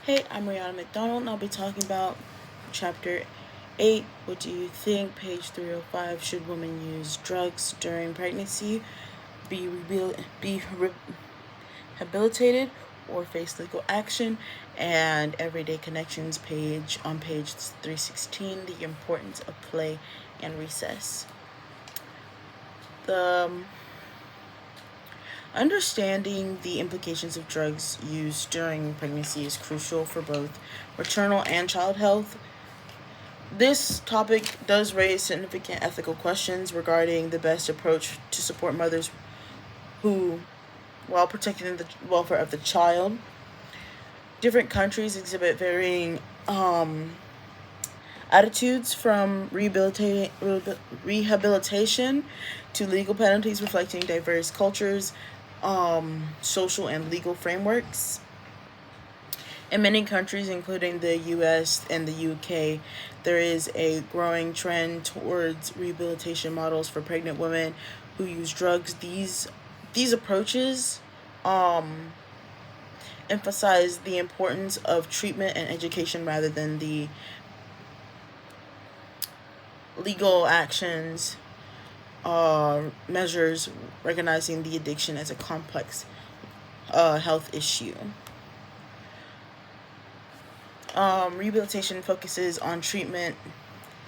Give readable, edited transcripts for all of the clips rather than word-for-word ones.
Hey, I'm Rihanna McDonald, and I'll be talking about Chapter 8. What do you think? Page 305. Should women use drugs during pregnancy, be rehabilitated, or face legal action? And Everyday Connections page on page 316. The importance of play and recess. The Understanding the implications of drugs used during pregnancy is crucial for both maternal and child health. This topic does raise significant ethical questions regarding the best approach to support mothers who, while protecting the welfare of the child. Different countries exhibit varying attitudes from rehabilitation to legal penalties, reflecting diverse cultures, social and legal frameworks. In many countries, including the US and the UK, there is a growing trend towards rehabilitation models for pregnant women who use drugs. These approaches um, emphasize the importance of treatment and education rather than the legal actions measures, recognizing the addiction as a complex health issue. Rehabilitation focuses on treating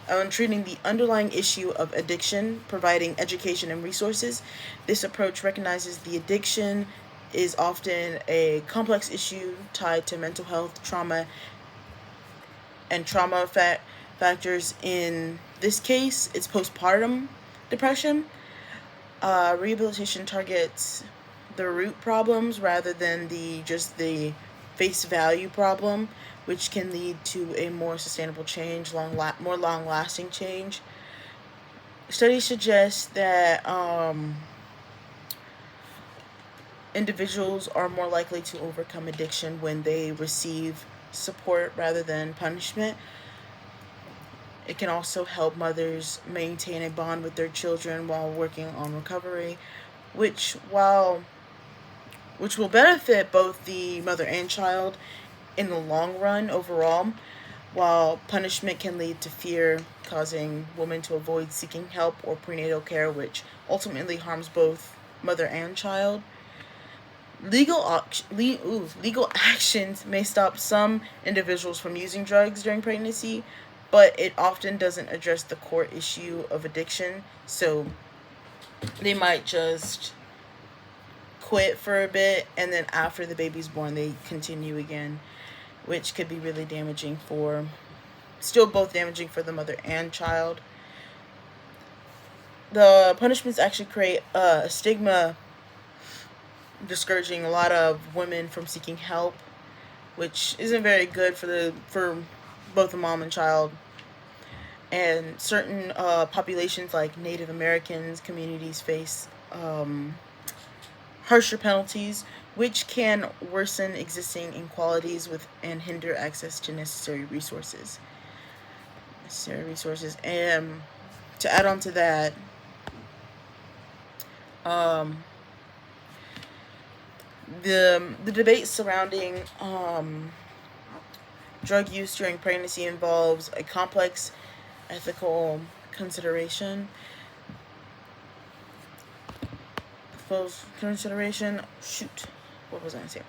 the underlying issue of addiction, providing education and resources. This approach recognizes the addiction is often a complex issue tied to mental health, trauma, and factors. In this case, it's postpartum depression. Rehabilitation targets the root problems rather than the face value problem, which can lead to a more sustainable change, more long lasting change. Studies suggest that individuals are more likely to overcome addiction when they receive support rather than punishment. It can also help mothers maintain a bond with their children while working on recovery, which while which will benefit both the mother and child in the long run overall, while punishment can lead to fear, causing women to avoid seeking help or prenatal care, which ultimately harms both mother and child. Legal actions may stop some individuals from using drugs during pregnancy, but it often doesn't address the core issue of addiction. So they might just quit for a bit, and then after the baby's born, they continue again, which could be really damaging for, still both damaging for the mother and child. The punishments actually create a stigma, discouraging a lot of women from seeking help, which isn't very good for both the mom and child. And certain populations like Native Americans communities face harsher penalties, which can worsen existing inequalities and hinder access to necessary resources. And to add on to that, um, the debate surrounding drug use during pregnancy involves a complex ethical consideration. Shoot, what was I saying?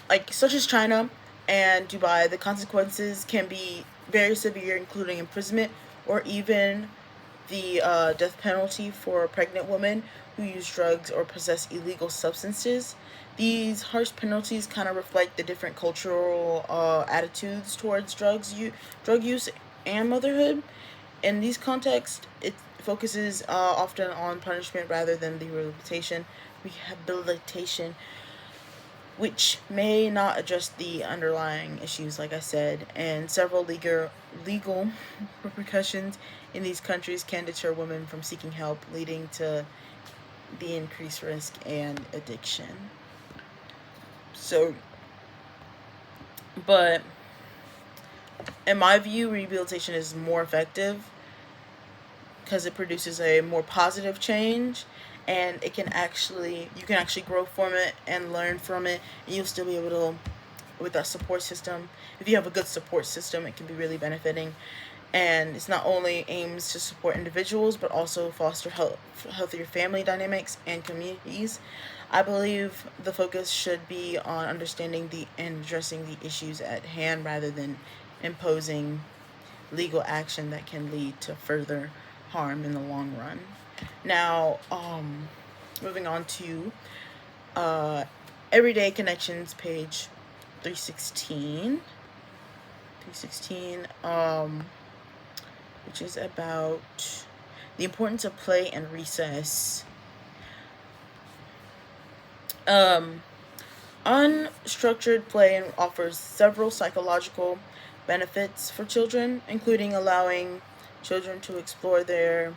Like, such as China and Dubai, the consequences can be very severe, including imprisonment or even the death penalty for pregnant women who use drugs or possess illegal substances. These harsh penalties kind of reflect the different cultural attitudes towards drug use and motherhood. In these contexts, it focuses often on punishment rather than the rehabilitation, which may not address the underlying issues, like I said, and several legal repercussions in these countries can deter women from seeking help, leading to the increased risk and addiction. So, but in my view, rehabilitation is more effective because it produces a more positive change and you can actually grow from it and learn from it, and you'll still be able to, with that support system. If you have a good support system, it can be really benefiting. And it's not only aims to support individuals but also foster healthier family dynamics and communities. I believe the focus should be on understanding and addressing the issues at hand rather than imposing legal action that can lead to further harm in the long run. Now, moving on to uh, Everyday Connections, page 316. 316, which is about the importance of play and recess. Unstructured play offers several psychological benefits for children, including allowing children to explore their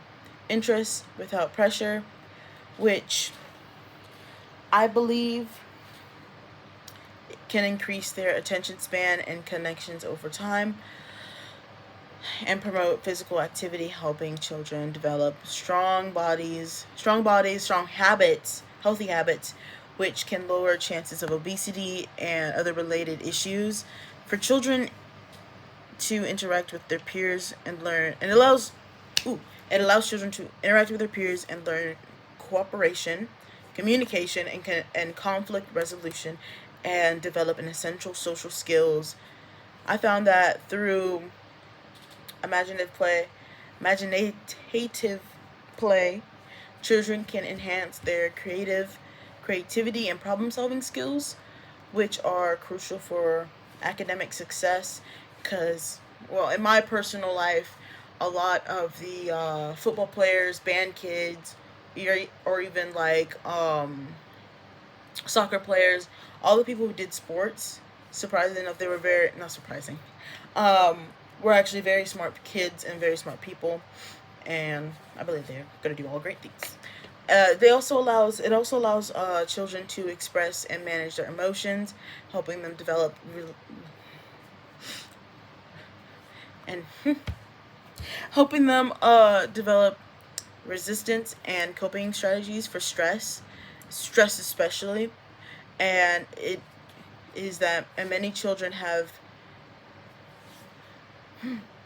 interests without pressure, which I believe can increase their attention span and connections over time, and promote physical activity, helping children develop strong bodies, strong habits, healthy habits, which can lower chances of obesity and other related issues. For children to interact with their peers and learn, and it allows children to interact with their peers and learn cooperation, communication, and conflict resolution, and develop an essential social skills. I found that through imaginative play, imaginative play, children can enhance their creativity and problem-solving skills, which are crucial for academic success. Because, well, in my personal life, a lot of the football players, band kids, or even like soccer players, all the people who did sports, surprising enough, they were very, not surprising, were actually very smart kids and very smart people, and I believe they're gonna do all great things. It also allows children to express and manage their emotions, helping them develop and helping them develop resistance and coping strategies for stress especially. And it is that, and many children have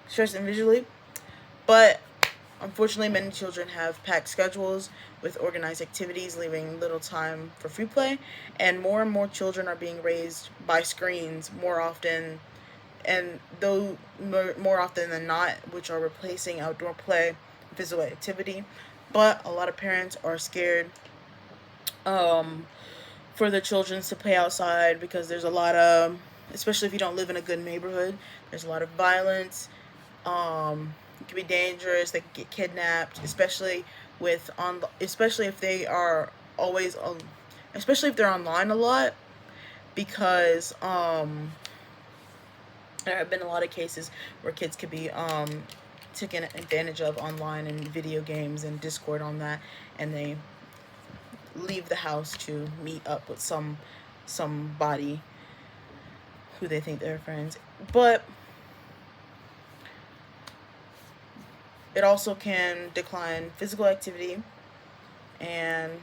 stress individually, but unfortunately many children have packed schedules with organized activities, leaving little time for free play, and more children are being raised by screens more often, and though more often than not, which are replacing outdoor play, physical activity. But a lot of parents are scared for their children to play outside because there's a lot of, especially if you don't live in a good neighborhood, there's a lot of violence. It can be dangerous. They can get kidnapped, especially if they are always especially if they're online a lot, because there have been a lot of cases where kids could be taken advantage of online in video games and Discord on that, and they leave the house to meet up with somebody who they think they're friends. But it also can decline physical activity, and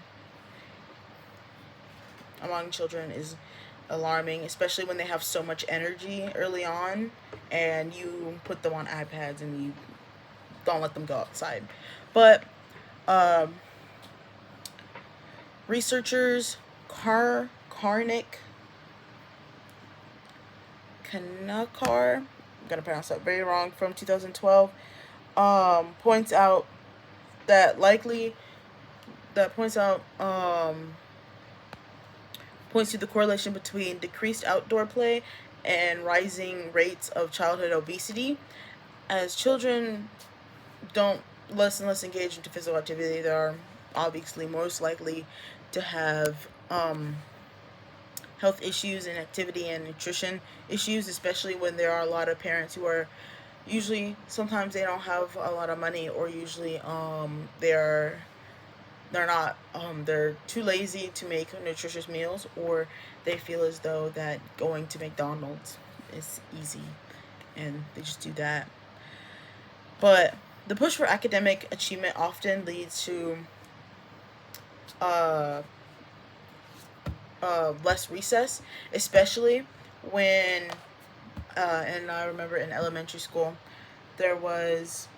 among children is alarming, especially when they have so much energy early on and you put them on iPads and you don't let them go outside. But researchers Karnik Kanakar, I'm gonna pronounce that very wrong, from 2012, points out that points to the correlation between decreased outdoor play and rising rates of childhood obesity. As children don't less and less engage into physical activity, they are obviously most likely to have health issues and activity and nutrition issues, especially when there are a lot of parents who are usually, sometimes they don't have a lot of money, or usually they're too lazy to make nutritious meals, or they feel as though that going to McDonald's is easy and they just do that. But the push for academic achievement often leads to uh, less recess, especially when, and I remember in elementary school, there was,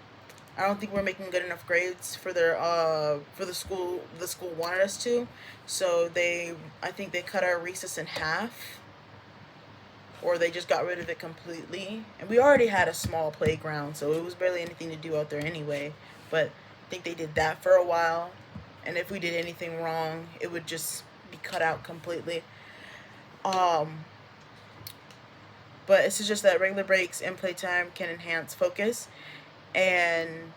I don't think we're making good enough grades for their for the school wanted us to, so I think they cut our recess in half, or they just got rid of it completely. And we already had a small playground, so it was barely anything to do out there anyway. But I think they did that for a while, and if we did anything wrong, it would just be cut out completely. Um, but it's just that regular breaks and playtime can enhance focus and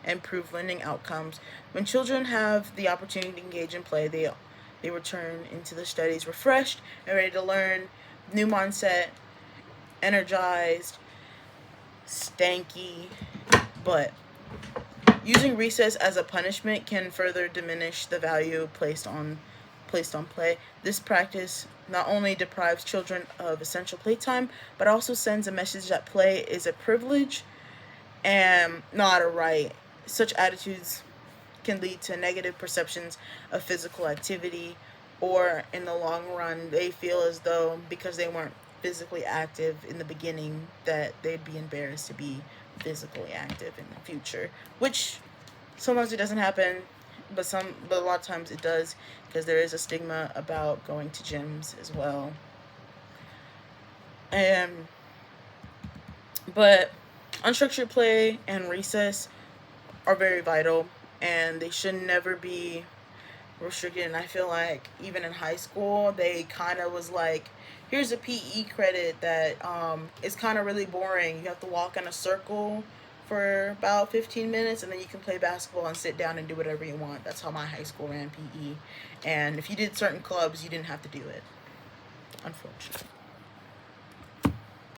improve learning outcomes. When children have the opportunity to engage in play, they return into the studies refreshed and ready to learn, new mindset, energized, stanky. But using recess as a punishment can further diminish the value placed on play. This practice not only deprives children of essential playtime, but also sends a message that play is a privilege and not a right. Such attitudes can lead to negative perceptions of physical activity, or in the long run, they feel as though because they weren't physically active in the beginning, that they'd be embarrassed to be physically active in the future, which sometimes it doesn't happen, but a lot of times it does, because there is a stigma about going to gyms as well. And but unstructured play and recess are very vital, and they should never be restricted. And I feel like even in high school, they kind of was like, here's a PE credit that is kind of really boring. You have to walk in a circle for about 15 minutes, and then you can play basketball and sit down and do whatever you want. That's how my high school ran PE. And if you did certain clubs, you didn't have to do it, unfortunately.